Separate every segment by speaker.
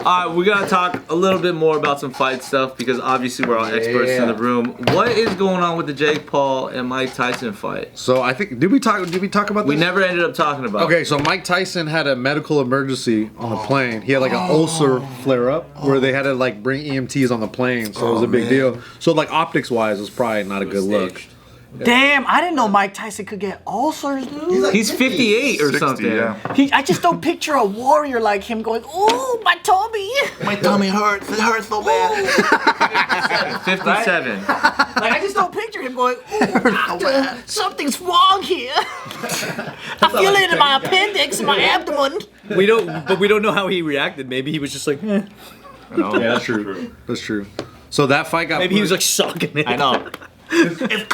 Speaker 1: All right, we gotta talk a little bit more about some fight stuff because obviously we're all experts in the room. What is going on with the Jake Paul and Mike Tyson fight?
Speaker 2: So I think did we talk about this?
Speaker 1: We never ended up talking about.
Speaker 2: Okay, so Mike Tyson had a medical emergency on the plane. He had like an ulcer flare up where they had to like bring EMTs on the plane, so it was a big deal. So like optics wise, it was probably not a good look.
Speaker 3: Damn, I didn't know Mike Tyson could get ulcers, dude.
Speaker 1: He's 58 or
Speaker 4: 60,
Speaker 1: something.
Speaker 4: Yeah.
Speaker 3: I just don't picture a warrior like him going, ooh, my tummy.
Speaker 5: My tummy hurts. It hurts so bad.
Speaker 1: 57.
Speaker 3: Like, I just don't picture him going, ooh, doctor, something's wrong here. I feel it in my appendix, in my abdomen.
Speaker 6: We don't know how he reacted. Maybe he was just like, eh.
Speaker 2: Yeah, that's true. That's true. So that fight got.
Speaker 6: Maybe he was like sucking it.
Speaker 1: I know.
Speaker 5: If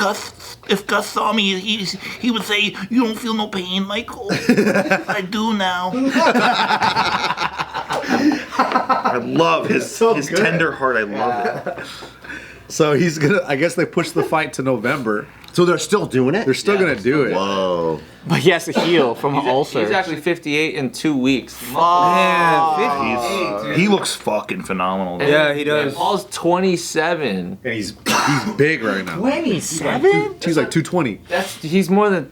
Speaker 5: Gus saw me, he would say, "You don't feel no pain, Michael." I do now.
Speaker 4: I love his tender heart. I love it.
Speaker 2: So he's gonna. I guess they pushed the fight to November.
Speaker 7: So they're still doing it?
Speaker 2: They're still gonna do it.
Speaker 7: Whoa.
Speaker 3: But he has to heal from an ulcer.
Speaker 1: He's actually 58 in 2 weeks.
Speaker 4: Man, he looks fucking phenomenal.
Speaker 6: Yeah, he does.
Speaker 1: Paul's 27.
Speaker 2: And he's big right now.
Speaker 3: 27?
Speaker 2: He's like 220.
Speaker 1: He's more than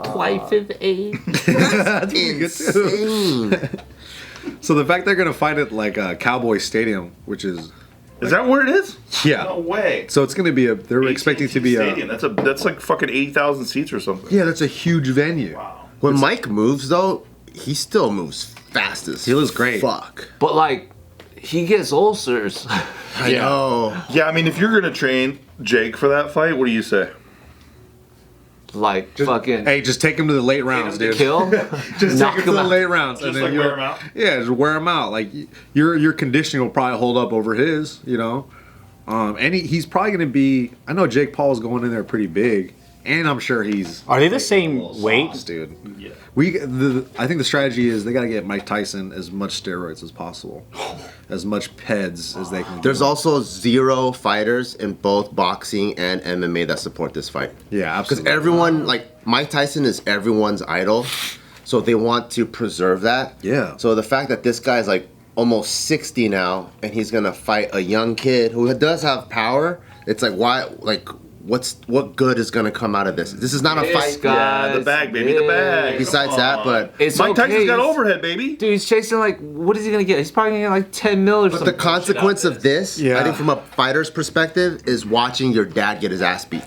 Speaker 1: twice his age.
Speaker 2: That's pretty good too. So the fact they're gonna fight at like Cowboy Stadium, which is
Speaker 4: that where it is?
Speaker 2: yeah.
Speaker 4: No way.
Speaker 2: So it's gonna be they're expecting to be
Speaker 4: Stadium. That's like fucking 80,000 seats or something.
Speaker 2: Yeah, that's a huge venue.
Speaker 4: Wow.
Speaker 7: When Mike moves, though, he still moves fast as
Speaker 2: He looks great.
Speaker 7: fuck.
Speaker 1: But like, he gets ulcers.
Speaker 7: I know.
Speaker 4: Yeah, I mean, if you're gonna train Jake for that fight, what do you say?
Speaker 1: Like fucking.
Speaker 2: Hey, just take him to the late rounds, dude.
Speaker 1: Kill.
Speaker 2: Just
Speaker 1: Knock
Speaker 2: take him to
Speaker 1: him
Speaker 2: the
Speaker 1: out.
Speaker 2: late rounds,
Speaker 4: Just
Speaker 2: and then
Speaker 4: like wear him out?
Speaker 2: Yeah, just wear him out. Like your conditioning will probably hold up over his, you know. And he's probably gonna be. I know Jake Paul's going in there pretty big, and I'm sure he's.
Speaker 3: Are they the same weight?
Speaker 2: Dude?
Speaker 4: Yeah.
Speaker 2: I think the strategy is they gotta get Mike Tyson as much steroids as possible, as much PEDs as they can.
Speaker 7: There's
Speaker 2: give him.
Speaker 7: also 0 fighters in both boxing and MMA that support this fight.
Speaker 2: Yeah,
Speaker 7: Because
Speaker 2: absolutely.
Speaker 7: everyone, like, Mike Tyson is everyone's idol. So they want to preserve that.
Speaker 2: Yeah.
Speaker 7: So the fact that this guy's, like, almost 60 now, and he's going to fight a young kid who does have power, it's like, why, like, what good is going to come out of this? This is not a fight.
Speaker 4: Yeah, the bag, baby, the bag.
Speaker 7: Besides that, but
Speaker 1: It's
Speaker 4: Mike
Speaker 1: okay.
Speaker 4: Tyson's got overhead, baby.
Speaker 1: Dude, he's chasing like, what is he gonna get? He's probably gonna get like 10 mil or
Speaker 7: But
Speaker 1: something.
Speaker 7: the consequence of this,
Speaker 2: Yeah.
Speaker 7: I think from a fighter's perspective, is watching your dad get his ass beat.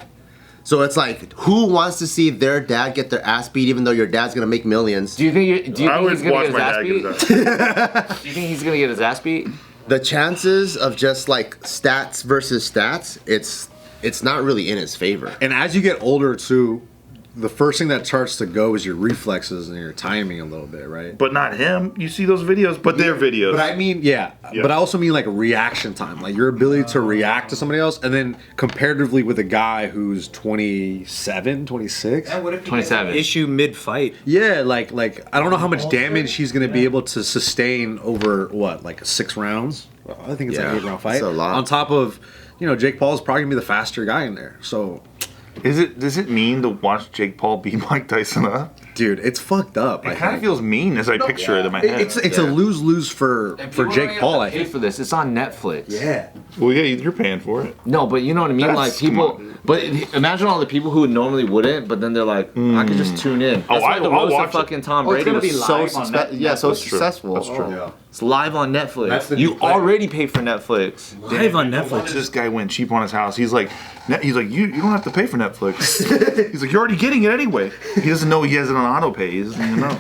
Speaker 7: So it's like, who wants to see their dad get their ass beat even though your dad's gonna make millions?
Speaker 1: Do you think
Speaker 4: I would
Speaker 1: he's gonna
Speaker 4: watch
Speaker 1: get his
Speaker 4: my
Speaker 1: ass
Speaker 4: dad
Speaker 1: beat?
Speaker 4: get his ass.
Speaker 1: Do you think he's gonna get his ass beat?
Speaker 7: The chances of just like stats versus stats, it's not really in his favor.
Speaker 2: And as you get older too, the first thing that starts to go is your reflexes and your timing a little bit, right?
Speaker 4: But not him. You see those videos, but they're videos.
Speaker 2: But I mean, yeah. But I also mean like reaction time, like your ability to react to somebody else, and then comparatively with a guy who's 27, 26.
Speaker 6: What if he
Speaker 1: 27.
Speaker 6: issue mid-fight?
Speaker 2: Yeah, like I don't know how much damage he's gonna be able to sustain over what, like 6 rounds. I think it's
Speaker 7: Yeah,
Speaker 2: an 8-round fight.
Speaker 7: it's a lot.
Speaker 2: On top of, Jake Paul's probably gonna be the faster guy in there. So,
Speaker 4: Does it mean to watch Jake Paul beat Mike Tyson up?
Speaker 2: dude, it's fucked up.
Speaker 4: It kind of feels mean as I picture it in my head.
Speaker 2: It's a lose-lose for Jake Paul. I
Speaker 1: Pay
Speaker 2: think.
Speaker 1: for this. It's on Netflix.
Speaker 2: Yeah.
Speaker 4: Well, yeah, you're paying for it.
Speaker 1: No, but you know what I mean.
Speaker 4: That's
Speaker 1: Like people,
Speaker 4: smart.
Speaker 1: but imagine all the people who normally wouldn't, but then they're like, I could just tune in. That's why the
Speaker 4: I'll
Speaker 1: roast
Speaker 4: watch
Speaker 1: of fucking Tom
Speaker 3: Oh, it's
Speaker 1: Brady
Speaker 3: gonna
Speaker 1: was
Speaker 3: be
Speaker 1: so
Speaker 3: live on
Speaker 7: so
Speaker 4: That's true.
Speaker 7: successful.
Speaker 4: That's true.
Speaker 2: Yeah.
Speaker 1: It's live on Netflix.
Speaker 2: That's the
Speaker 1: You
Speaker 2: new fight.
Speaker 1: already pay for Netflix.
Speaker 6: Live on
Speaker 4: Watch
Speaker 6: Netflix.
Speaker 4: this guy went cheap on his house. He's like, you don't have to pay for Netflix. He's like, you're already getting it anyway. He doesn't know he has it on auto pay. He doesn't even know.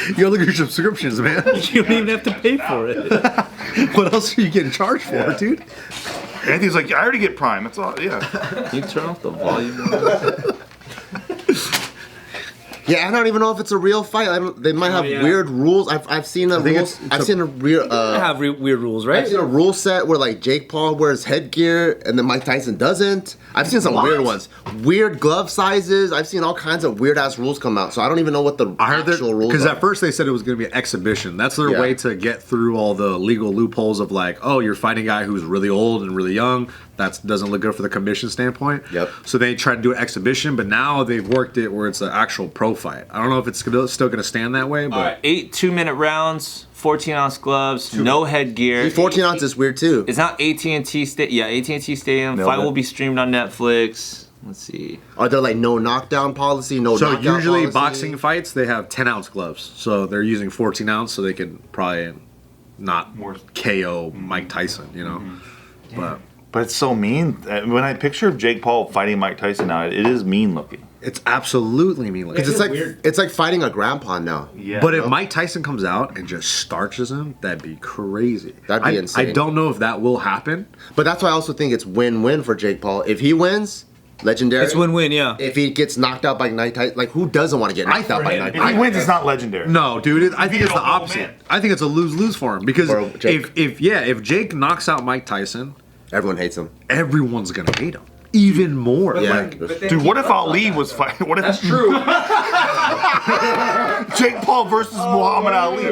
Speaker 2: You gotta look at your subscriptions, man.
Speaker 6: You don't even have to pay for it.
Speaker 2: What else are you getting charged for, dude?
Speaker 4: Anthony's like, I already get Prime. That's all. Yeah.
Speaker 1: Can you turn off the volume?
Speaker 7: Yeah, I don't even know if it's a real fight. They might have weird rules. I've seen a rule. I've seen a real.
Speaker 6: I have weird rules, right?
Speaker 7: I've seen a rule set where like Jake Paul wears headgear and then Mike Tyson doesn't. I've seen some weird ones. Weird glove sizes. I've seen all kinds of weird ass rules come out. So I don't even know what the
Speaker 2: I heard
Speaker 7: actual rules
Speaker 2: because
Speaker 7: are.
Speaker 2: at first they said it was going to be an exhibition. That's their
Speaker 7: Yeah.
Speaker 2: way to get through all the legal loopholes of like, oh, you're fighting a guy who's really old and really young that doesn't look good for the commission standpoint.
Speaker 7: Yep.
Speaker 2: So they tried to do an exhibition, but now they've worked it where it's an actual pro fight. I don't know if it's still going to stand that way, but
Speaker 1: All right, 8 2-minute rounds, 14-ounce gloves, no headgear.
Speaker 7: 14 ounce is weird too.
Speaker 1: It's not AT&T AT&T Stadium.
Speaker 4: Nailed
Speaker 1: Fight
Speaker 4: it.
Speaker 1: will be streamed on Netflix. Let's see.
Speaker 7: Are there like no knockdown policy? No.
Speaker 2: so
Speaker 7: knockout
Speaker 2: usually
Speaker 7: policy?
Speaker 2: boxing fights they have 10-ounce gloves, so they're using 14 ounce so they can probably not KO Mike Tyson, you know.
Speaker 4: But it's so mean. When I picture Jake Paul fighting Mike Tyson now, it is mean looking.
Speaker 2: It's absolutely mean.
Speaker 7: Because it's like fighting a grandpa now.
Speaker 4: Yeah.
Speaker 2: But if Mike Tyson comes out and just starches him, that'd be crazy.
Speaker 7: That'd be
Speaker 2: I
Speaker 7: insane.
Speaker 2: don't know if that will happen.
Speaker 7: But that's why I also think it's win-win for Jake Paul. If he wins, legendary.
Speaker 6: It's win-win, yeah.
Speaker 7: If he gets knocked out by Mike Tyson, like who doesn't want to get knocked out by Mike
Speaker 4: If he
Speaker 7: Tyson?
Speaker 4: wins, it's not legendary.
Speaker 2: No, dude. I think it's the
Speaker 4: Oh,
Speaker 2: opposite.
Speaker 4: man.
Speaker 2: I think it's a lose-lose for him because
Speaker 7: For Jake.
Speaker 2: if Jake knocks out Mike Tyson,
Speaker 7: Everyone hates him.
Speaker 2: everyone's gonna hate him even more.
Speaker 7: Yeah.
Speaker 2: Like,
Speaker 4: Dude, what if Ali was fighting? What if
Speaker 6: That's true.
Speaker 4: Jake Paul versus Muhammad Ali?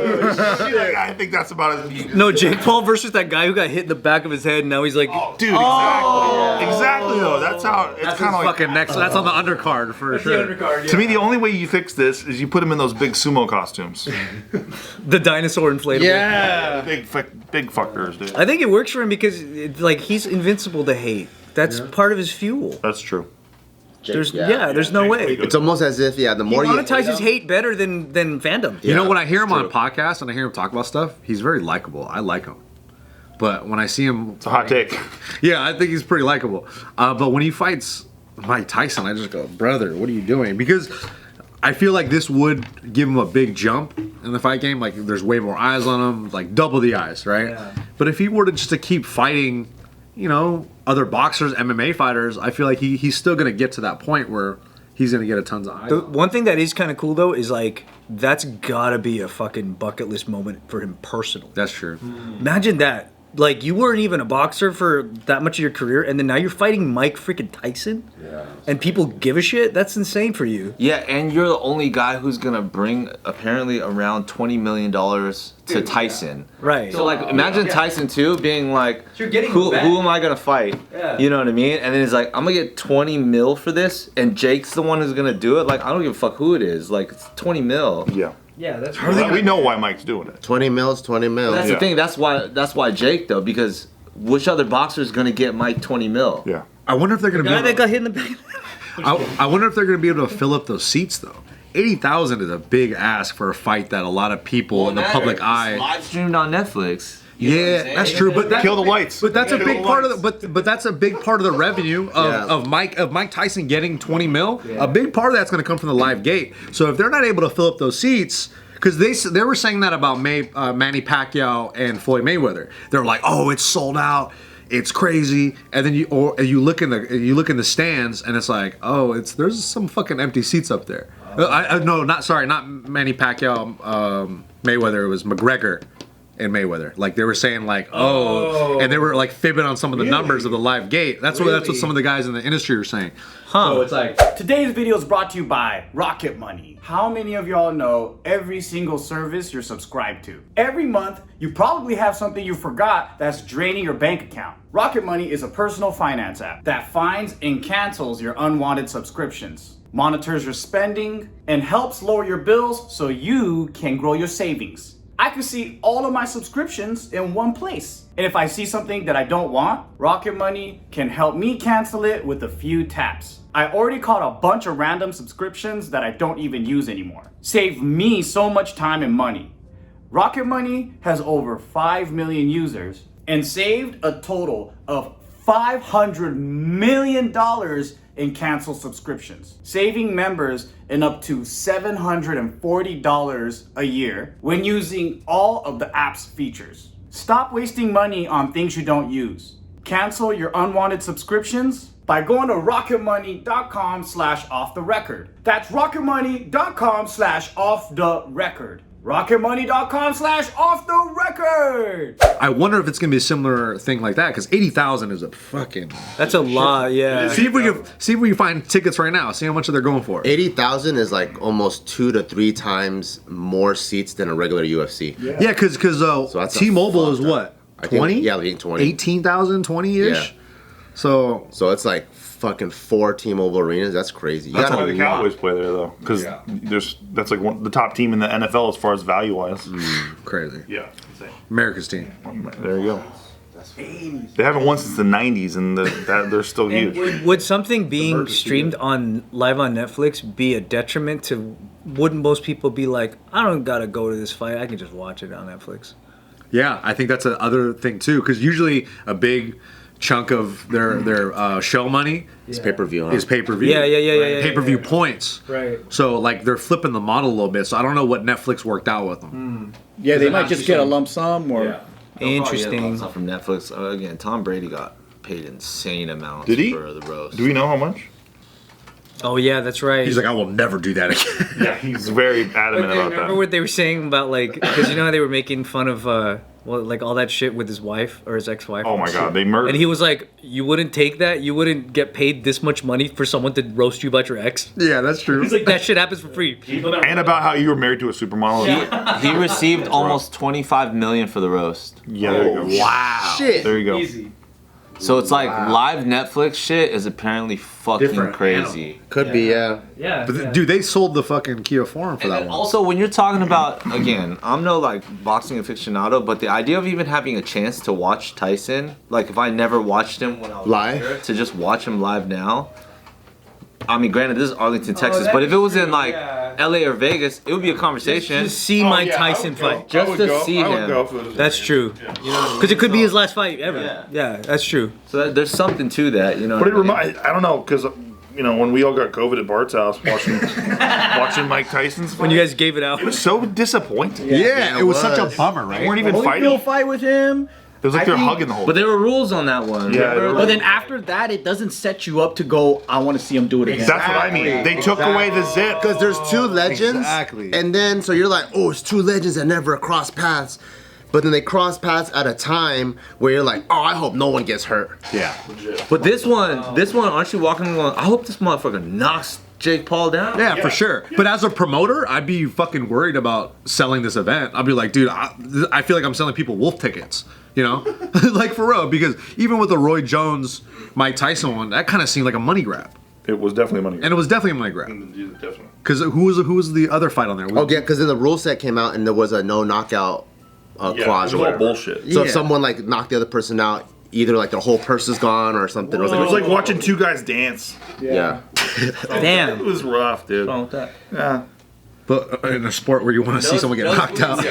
Speaker 4: I think that's about as deep.
Speaker 6: No, Jake Paul versus that guy who got hit in the back of his head, and now he's like,
Speaker 4: Dude, exactly. Exactly, though. That's how it's
Speaker 2: that's
Speaker 4: kind of like.
Speaker 2: fucking next. That's on the undercard for sure.
Speaker 4: To me, the only way you fix this is you put him in those big sumo costumes.
Speaker 6: the dinosaur inflatable.
Speaker 7: Yeah.
Speaker 4: Big fuckers, dude.
Speaker 6: I think it works for him because like he's invincible to hate. That's part of his fuel.
Speaker 4: That's true.
Speaker 6: There's no way.
Speaker 7: It's almost as if the
Speaker 6: He
Speaker 7: more you
Speaker 6: monetizes hate better than fandom.
Speaker 2: You know,
Speaker 7: Yeah,
Speaker 2: when I hear him
Speaker 7: it's
Speaker 2: on
Speaker 7: true.
Speaker 2: podcasts and I hear him talk about stuff, he's very likable. I like him. But when I see him,
Speaker 4: It's a hot take.
Speaker 2: yeah, I think he's pretty likable. But when he fights Mike Tyson, I just go, brother, what are you doing? Because I feel like this would give him a big jump in the fight game. Like there's way more eyes on him, like double the eyes, right?
Speaker 6: Yeah.
Speaker 2: But if he were to just to keep fighting, you know, other boxers, MMA fighters, I feel like he's still gonna get to that point where he's gonna get a tons of eyes.
Speaker 6: The
Speaker 2: on him.
Speaker 6: one thing that is kind of cool though is like that's gotta be a fucking bucket list moment for him personally.
Speaker 2: That's true.
Speaker 6: Imagine that. Like you weren't even a boxer for that much of your career, and then now you're fighting Mike freaking Tyson, and people give a shit. That's insane for you.
Speaker 1: Yeah, and you're the only guy who's gonna bring apparently around $20 million to Tyson.
Speaker 6: Right.
Speaker 1: So like, imagine Tyson too being like,
Speaker 6: You're getting
Speaker 1: who
Speaker 6: back.
Speaker 1: am I gonna fight?
Speaker 6: Yeah.
Speaker 1: You know what I mean? And then he's like, I'm gonna get 20 mil for this, and Jake's the one who's gonna do it. Like, I don't give a fuck who it is. Like, it's 20 mil.
Speaker 4: Yeah.
Speaker 6: Yeah, that's
Speaker 4: We know why Mike's doing it.
Speaker 7: 20 mils.
Speaker 1: That's
Speaker 4: Yeah.
Speaker 1: the thing. That's why Jake though, because which other boxer is gonna get Mike 20 mil?
Speaker 4: Yeah.
Speaker 2: I wonder if they're gonna
Speaker 6: guy
Speaker 2: be.
Speaker 6: that got hit in the back.
Speaker 2: I wonder if they're going to be able to fill up those seats though. 80,000 is a big ask for a fight that a lot of people in the public eye.
Speaker 1: Live streamed on Netflix.
Speaker 2: Yeah, that's true. But
Speaker 4: Kill the lights.
Speaker 2: But that's a
Speaker 4: Kill
Speaker 2: big
Speaker 4: the
Speaker 2: part of
Speaker 4: lights.
Speaker 2: the. But that's a big part of the revenue of Mike Tyson getting 20 mil. A big part of that's going to come from the live gate. So if they're not able to fill up those seats. Because they were saying that about Manny Pacquiao and Floyd Mayweather. They're like, oh, it's sold out, it's crazy, and then you look in the stands and it's like, oh, there's some fucking empty seats up there. Not Manny Pacquiao, Mayweather. It was McGregor and Mayweather. Like they were saying like, and they were like fibbing on some of the numbers of the live gate. That's what some of the guys in the industry were saying. So it's like.
Speaker 8: Today's video is brought to you by Rocket Money. How many of y'all know every single service you're subscribed to? Every month, you probably have something you forgot that's draining your bank account. Rocket Money is a personal finance app that finds and cancels your unwanted subscriptions, monitors your spending, and helps lower your bills so you can grow your savings. I can see all of my subscriptions in one place. And if I see something that I don't want, Rocket Money can help me cancel it with a few taps. I already caught a bunch of random subscriptions that I don't even use anymore. Save me so much time and money. Rocket Money has over 5 million users and saved a total of $500 million in canceled subscriptions, saving members in up to $740 a year when using all of the app's features. Stop wasting money on things you don't use. Cancel your unwanted subscriptions by going to rocketmoney.com/off-the-record. That's rocketmoney.com/off-the-record. rocketmoney.com/off-the-record.
Speaker 2: I wonder if it's gonna be a similar thing like that because 80,000 is a fucking.
Speaker 6: That's a lot, yeah.
Speaker 2: See if we can find tickets right now. See how much they're going for.
Speaker 7: 80,000 is like almost 2 to 3 times more seats than a regular UFC.
Speaker 2: Yeah, because
Speaker 7: that's a
Speaker 2: T-Mobile is
Speaker 7: fuck
Speaker 2: what
Speaker 7: I think-
Speaker 2: 20?
Speaker 7: yeah, I think 20.
Speaker 2: 18,000, 20-ish.
Speaker 7: Yeah.
Speaker 2: So
Speaker 7: it's like fucking 4 T-Mobile arenas. That's crazy. You
Speaker 4: That's
Speaker 7: gotta
Speaker 4: why the Cowboys play there though, because that's like the top team in the NFL as far as value wise.
Speaker 2: crazy.
Speaker 4: Yeah,
Speaker 2: America's team.
Speaker 4: there you go. They haven't won since the '90s, and they're still huge.
Speaker 6: Would something being streamed live on Netflix be a detriment to? Wouldn't most people be like, I don't gotta go to this fight. I can just watch it on Netflix.
Speaker 2: Yeah, I think that's the other thing too, because usually a big chunk of their show money
Speaker 7: It's pay-per-view.
Speaker 2: is pay-per-view.
Speaker 6: Yeah.
Speaker 2: Pay-per-view points.
Speaker 6: Right.
Speaker 2: So like they're flipping the model a little bit. So I don't know what Netflix worked out with them.
Speaker 9: Yeah, they might just get a lump sum or.
Speaker 6: Interesting.
Speaker 1: Stuff from Netflix. Again, Tom Brady got paid insane amounts
Speaker 4: Did he?
Speaker 1: for the roast.
Speaker 4: Do we know how much?
Speaker 6: Oh yeah, that's right.
Speaker 2: He's like, I will never do that again.
Speaker 4: Yeah, he's very adamant about
Speaker 6: Remember
Speaker 4: that.
Speaker 6: what they were saying about like, because you know how they were making fun of like all that shit with his wife or his ex-wife.
Speaker 4: Oh my God, they murdered.
Speaker 6: And he was like, you wouldn't take that? You wouldn't get paid this much money for someone to roast you about your ex?
Speaker 2: Yeah, that's true.
Speaker 6: He's like, that shit happens for free.
Speaker 4: And about how you were married to a supermodel.
Speaker 1: He received almost $25 million for the roast.
Speaker 4: Yeah, there you go.
Speaker 1: Wow.
Speaker 7: Shit.
Speaker 4: There you go.
Speaker 6: Easy.
Speaker 1: So it's like live Netflix shit is apparently fucking
Speaker 2: Different
Speaker 1: crazy.
Speaker 7: Could be, yeah.
Speaker 6: Yeah.
Speaker 2: But dude, they sold the fucking Kia Forum for
Speaker 1: And
Speaker 2: that
Speaker 1: then
Speaker 2: one.
Speaker 1: also, when you're talking about, again, I'm no like boxing aficionado, but the idea of even having a chance to watch Tyson, like if I never watched him when I was
Speaker 7: Live?
Speaker 1: younger, to just watch him live now. I mean, granted, this is Arlington, Texas, but if it was in like LA or Vegas, it would be a conversation.
Speaker 6: Just see Mike Tyson fight.
Speaker 1: Just to see him.
Speaker 6: That's true. Because it could be his last fight ever. Yeah, that's true.
Speaker 1: So there's something to that, you know.
Speaker 4: But I don't know, because when we all got COVID at Bart's house watching Mike Tyson's fight,
Speaker 6: When you guys gave it out.
Speaker 4: it was so disappointing.
Speaker 2: Yeah, it was such a bummer,
Speaker 4: They
Speaker 2: right?
Speaker 4: weren't even
Speaker 9: Holyfield
Speaker 4: fighting.
Speaker 9: fight with him.
Speaker 4: It was like
Speaker 9: I
Speaker 4: they're
Speaker 9: think-
Speaker 4: hugging the whole
Speaker 1: But there were rules on that one.
Speaker 4: Yeah, there were
Speaker 9: But then after that, it doesn't set you up to go, I want to see him do it again.
Speaker 4: That's what I mean. They took away the zip.
Speaker 7: Because there's 2 legends.
Speaker 2: Exactly.
Speaker 7: And then, so you're like, oh, it's 2 legends that never cross paths. But then they cross paths at a time where you're like, oh, I hope no one gets hurt.
Speaker 2: Yeah.
Speaker 1: But this one, aren't you walking along? I hope this motherfucker knocks Jake Paul down.
Speaker 2: Yeah, for sure. But as a promoter, I'd be fucking worried about selling this event. I'd be like, dude, I feel like I'm selling people wolf tickets. You know, like for real, because even with the Roy Jones, Mike Tyson one, that kind of seemed like a money grab,
Speaker 4: It was definitely money.
Speaker 2: and it was definitely a money grab.
Speaker 4: Definitely.
Speaker 2: Because who was the other fight on there?
Speaker 7: Oh, yeah, because then the rule set came out and there was a no knockout
Speaker 4: Yeah,
Speaker 7: clause
Speaker 4: it was
Speaker 7: or
Speaker 4: all
Speaker 7: whatever.
Speaker 4: bullshit.
Speaker 7: So
Speaker 2: Yeah.
Speaker 7: if someone like knocked the other person out, either like their whole purse is gone or something. It was
Speaker 4: It was
Speaker 7: like,
Speaker 4: like watching 2 guys dance.
Speaker 7: yeah.
Speaker 4: It
Speaker 6: Damn.
Speaker 4: was rough, dude.
Speaker 1: What's wrong with that?
Speaker 4: Yeah.
Speaker 2: But in a sport where you want to see someone get knocked out,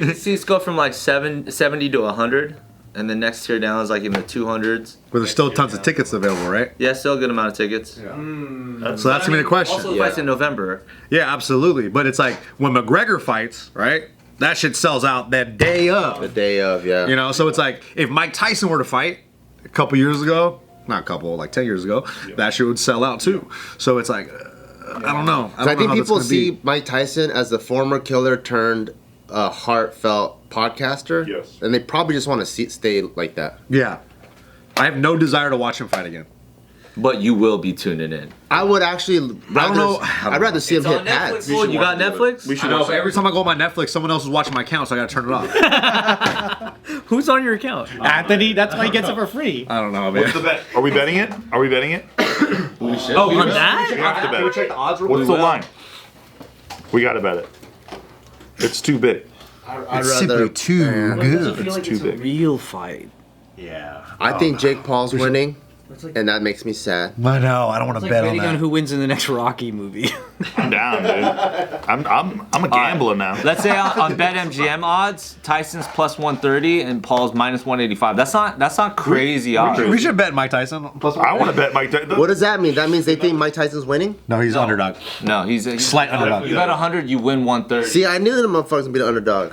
Speaker 1: Those seats go from like 70 to 100, and the next tier down is like in the 200s.
Speaker 2: but there's still tons of tickets available, right?
Speaker 1: Yeah, still a good amount of tickets.
Speaker 2: So that's gonna be the question.
Speaker 1: Also, the fight's in November.
Speaker 2: Yeah, absolutely. But it's like when McGregor fights, right? That shit sells out that day of.
Speaker 7: The day of, yeah.
Speaker 2: You know, so it's like if Mike Tyson were to fight a couple years ago, not a couple, like 10 years ago, that shit would sell out too. So it's like, I don't know.
Speaker 7: I
Speaker 2: don't know
Speaker 7: think
Speaker 2: how that's
Speaker 7: people
Speaker 2: gonna be.
Speaker 7: see Mike Tyson as the former killer turned heartfelt podcaster.
Speaker 4: Yes.
Speaker 7: And they probably just want to stay like that.
Speaker 2: Yeah. I have no desire to watch him fight again.
Speaker 1: But you will be tuning in.
Speaker 7: I would actually rather,
Speaker 2: know.
Speaker 7: I'd rather see him hit pads.
Speaker 1: Well, you got Netflix?
Speaker 4: We should
Speaker 2: I know,
Speaker 4: also-
Speaker 2: but every time I go on my Netflix, someone else is watching my account, so I gotta turn it off.
Speaker 6: Who's on your account?
Speaker 9: Anthony, that's why he gets it for free.
Speaker 2: I don't know, man.
Speaker 4: Are we betting it? Are we betting it?
Speaker 6: Oh, on
Speaker 4: We
Speaker 6: that?
Speaker 4: have to bet it. What's the line? We gotta bet it. It's too big.
Speaker 7: I'd
Speaker 2: It's
Speaker 7: rather.
Speaker 2: simply too good.
Speaker 4: It's too big.
Speaker 6: Real fight.
Speaker 9: Yeah.
Speaker 7: I think Jake Paul's winning, and that makes me sad.
Speaker 2: I know. I don't want to bet on
Speaker 6: Betting on
Speaker 2: that.
Speaker 6: who wins in the next Rocky movie.
Speaker 4: I'm down, dude. I'm a gambler now.
Speaker 1: Let's say on BetMGM odds, Tyson's plus 130 and Paul's minus 185. That's not crazy odds.
Speaker 2: We should bet Mike Tyson. Plus
Speaker 4: I want to bet Mike Tyson.
Speaker 7: What does that mean? That means they think Mike Tyson's winning?
Speaker 2: No, he's underdog.
Speaker 1: No, he's
Speaker 2: Slight underdog.
Speaker 1: You bet 100, you win 130.
Speaker 7: See, I knew the motherfuckers would be the underdog.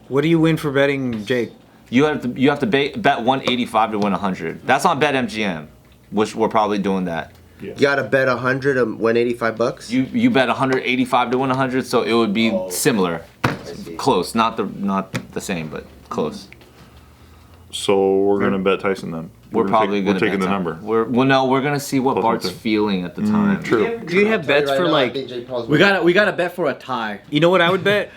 Speaker 6: What do you win for betting Jake?
Speaker 1: You have to bet 185 to win 100. That's on BetMGM, which we're probably doing that.
Speaker 7: You gotta bet 100 and win 85 bucks.
Speaker 1: You bet 185 to win 100, so it would be similar, close, not the same, but close.
Speaker 4: So we're gonna bet Tyson then.
Speaker 1: We're probably
Speaker 4: we're
Speaker 1: gonna
Speaker 4: taking
Speaker 1: bet
Speaker 4: the
Speaker 1: Tyson.
Speaker 4: number.
Speaker 1: We're gonna see what
Speaker 4: Plus
Speaker 1: Bart's
Speaker 4: 130.
Speaker 1: feeling at the time.
Speaker 4: True.
Speaker 6: Do you have bets for like?
Speaker 7: Jake Paul's
Speaker 9: We got to bet for a tie.
Speaker 6: You know what I would bet?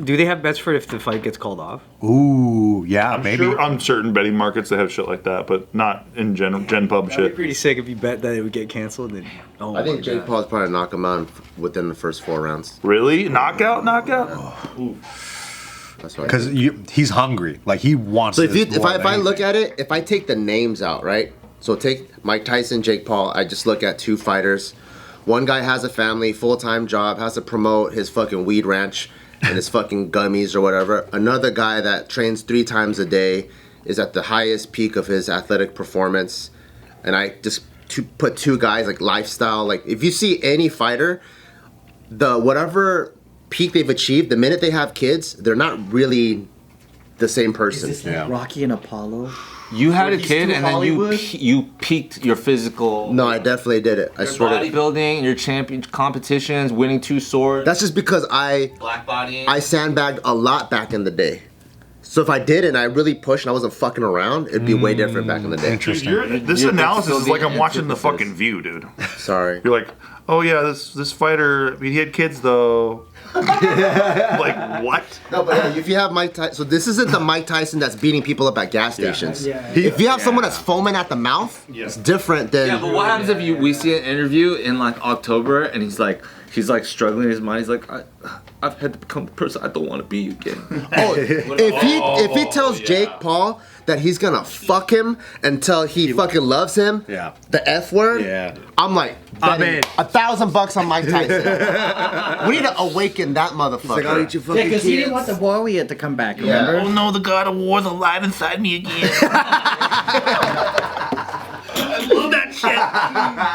Speaker 6: Do they have bets for if the fight gets called off?
Speaker 2: Ooh, yeah,
Speaker 4: I'm
Speaker 2: maybe.
Speaker 4: sure on certain betting markets they have shit like that, but not in Gen Pub
Speaker 6: That'd be
Speaker 4: shit.
Speaker 6: pretty sick if you bet that it would get canceled. Then, oh
Speaker 7: I think
Speaker 6: my
Speaker 7: Jake
Speaker 6: God.
Speaker 7: Paul's probably knock him out within the first 4 rounds.
Speaker 4: Really? Knockout?
Speaker 7: That's why.
Speaker 2: Because he's hungry. Like, he wants
Speaker 7: So
Speaker 2: this
Speaker 7: if
Speaker 2: more
Speaker 7: I
Speaker 2: than
Speaker 7: look
Speaker 2: anything.
Speaker 7: at it, if I take the names out, right? So take Mike Tyson, Jake Paul. I just look at 2 fighters. One guy has a family, full-time job, has to promote his fucking weed ranch and his fucking gummies or whatever. Another guy that trains 3 times a day, is at the highest peak of his athletic performance. And I just put 2 guys like lifestyle. Like if you see any fighter, the whatever peak they've achieved, the minute they have kids, they're not really the same person.
Speaker 9: Is this like Rocky and Apollo?
Speaker 1: You had
Speaker 9: Where
Speaker 1: a
Speaker 9: he's
Speaker 1: kid
Speaker 9: too
Speaker 1: and then
Speaker 9: Hollywood?
Speaker 1: you peaked your physical.
Speaker 7: No, I definitely did it. I
Speaker 1: your
Speaker 7: swear to
Speaker 1: bodybuilding, your champion competitions, winning 2 swords.
Speaker 7: That's just because
Speaker 1: black bodying.
Speaker 7: I sandbagged a lot back in the day. So if I did and I really pushed and I wasn't fucking around, it'd be way different back in the day.
Speaker 2: Interesting.
Speaker 4: This
Speaker 1: You're
Speaker 4: analysis is
Speaker 1: still
Speaker 4: like I'm
Speaker 1: the
Speaker 4: watching the
Speaker 1: antithesis.
Speaker 4: fucking View, dude.
Speaker 7: Sorry.
Speaker 4: You're like, oh yeah, this fighter, he had kids though. Like what?
Speaker 7: No, but yeah, if you have Mike Tyson, so this isn't the Mike Tyson that's beating people up at gas stations. If you have someone that's foaming at the mouth, it's different than.
Speaker 1: Yeah, but what happens if we see an interview in like October and he's like struggling in his mind. He's like, I've had to become the person I don't want to be again.
Speaker 7: Oh, if he tells Jake Paul that he's gonna fuck him until he fucking loves him,
Speaker 2: Yeah.
Speaker 7: the F word,
Speaker 2: Yeah.
Speaker 7: I'm like,
Speaker 2: I'm
Speaker 7: betting
Speaker 2: in.
Speaker 7: $1,000 on Mike Tyson. We need to awaken that motherfucker.
Speaker 9: Yeah, because he didn't want the warrior to come back, remember?
Speaker 5: Oh no, the God of War's alive inside me again. I love that shit.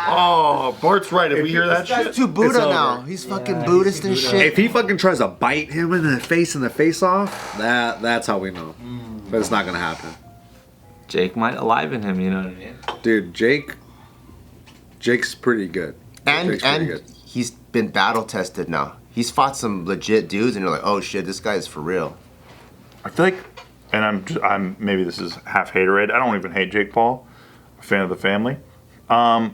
Speaker 4: Oh, Bart's right. If we hear that
Speaker 7: This guy's
Speaker 4: shit,
Speaker 7: too Buddha
Speaker 2: over.
Speaker 7: now. He's fucking Buddhist and shit.
Speaker 2: If he fucking tries to bite him in the face off, that's how we know. But it's not gonna happen.
Speaker 1: Jake might aliven him, you know what I mean?
Speaker 2: Dude, Jake's pretty good. Jake's pretty good.
Speaker 7: He's been battle tested now. He's fought some legit dudes, and you're like, oh shit, this guy is for real.
Speaker 4: I feel like, and I'm maybe this is half haterade. I don't even hate Jake Paul. I'm a fan of the family. Has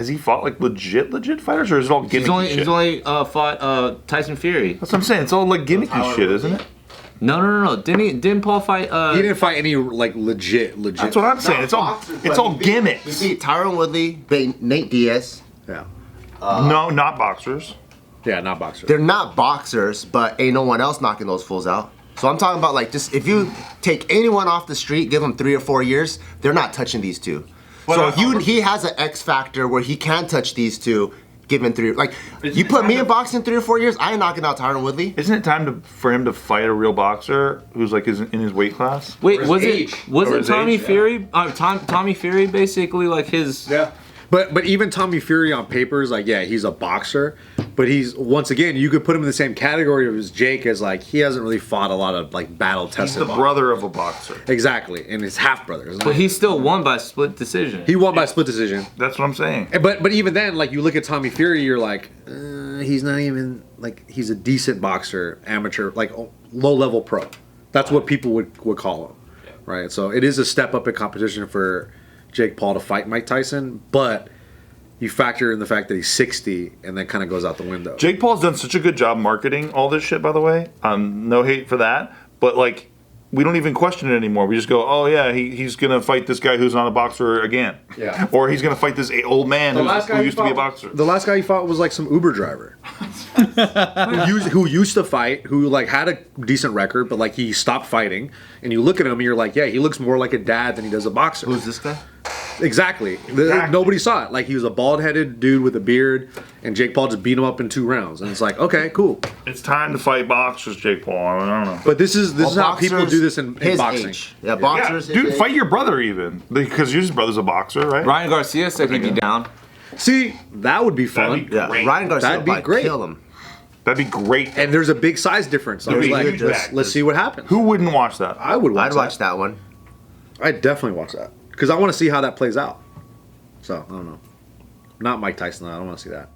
Speaker 4: he fought like legit fighters, or is it all gimmicky shit?
Speaker 1: He's only fought Tyson Fury.
Speaker 4: That's what I'm saying. It's all like gimmicky shit, isn't it?
Speaker 1: No. Didn't Paul fight?
Speaker 2: He didn't fight any like legit.
Speaker 4: That's what I'm saying. It's all gimmicks.
Speaker 7: You see, Tyron Woodley, Nate Diaz.
Speaker 2: Yeah.
Speaker 4: No, not boxers.
Speaker 2: Yeah, not boxers.
Speaker 7: They're not boxers, but ain't no one else knocking those fools out. So I'm talking about like just if you take anyone off the street, give them 3 or 4 years, they're not touching these two. So he has an X factor where he can touch these two. Given 3, like you put me in boxing 3 or 4 years, I ain't knocking out Tyron Woodley.
Speaker 4: Isn't it time for him to fight a real boxer who's like in his weight class?
Speaker 1: Wait,
Speaker 4: Or
Speaker 1: was
Speaker 4: his
Speaker 1: it
Speaker 4: age? Or his
Speaker 1: Tommy
Speaker 4: age?
Speaker 1: Fury? Tommy Fury basically like his.
Speaker 2: Yeah. But even Tommy Fury on paper is like, yeah, he's a boxer. But he's, once again, you could put him in the same category as Jake, as like, he hasn't really fought a lot of like battle
Speaker 4: He's
Speaker 2: tested.
Speaker 4: the brother of a boxer.
Speaker 2: Exactly. And his half brother.
Speaker 1: But he still won by split decision.
Speaker 2: He won by split decision.
Speaker 4: That's what I'm saying.
Speaker 2: But even then, like you look at Tommy Fury, you're like, he's not even like he's a decent boxer, amateur, like low level pro. That's what people would call him, right? So it is a step up in competition for Jake Paul to fight Mike Tyson, but you factor in the fact that he's 60 and then kind of goes out the window.
Speaker 4: Jake Paul's done such a good job marketing all this shit, by the way. No hate for that, but like, we don't even question it anymore. We just go, oh yeah, he's gonna fight this guy who's not a boxer again.
Speaker 2: Yeah.
Speaker 4: Or he's gonna fight this old man who used to be a boxer.
Speaker 2: The last guy he fought was like some Uber driver who used to fight, who like had a decent record, but like he stopped fighting. And you look at him and you're like, yeah, he looks more like a dad than he does a boxer.
Speaker 7: Who's this guy?
Speaker 2: Exactly. Nobody saw it. Like he was a bald-headed dude with a beard, and Jake Paul just beat him up in 2 rounds. And it's like, okay, cool.
Speaker 4: It's time to fight boxers, Jake Paul. I don't know.
Speaker 2: But this is how people do this in boxing.
Speaker 7: Age. Yeah, boxers.
Speaker 4: Yeah, dude,
Speaker 7: his
Speaker 4: fight
Speaker 7: age.
Speaker 4: your brother even, because his brother's a boxer, right?
Speaker 1: Ryan Garcia said he'd be down.
Speaker 2: See, that would be fun.
Speaker 4: That'd be
Speaker 7: Yeah,
Speaker 4: great.
Speaker 7: Ryan Garcia
Speaker 2: That'd be
Speaker 7: might
Speaker 2: great.
Speaker 7: kill him.
Speaker 4: That'd be great.
Speaker 2: And there's a big size difference. So I was
Speaker 4: There'd be
Speaker 2: like,
Speaker 4: huge
Speaker 2: let's see what happens.
Speaker 4: Who wouldn't watch that?
Speaker 2: I would watch
Speaker 7: I'd watch that one.
Speaker 2: I'd definitely watch that. Because I want to see how that plays out. So, I don't know. Not Mike Tyson, though. I don't want to see that.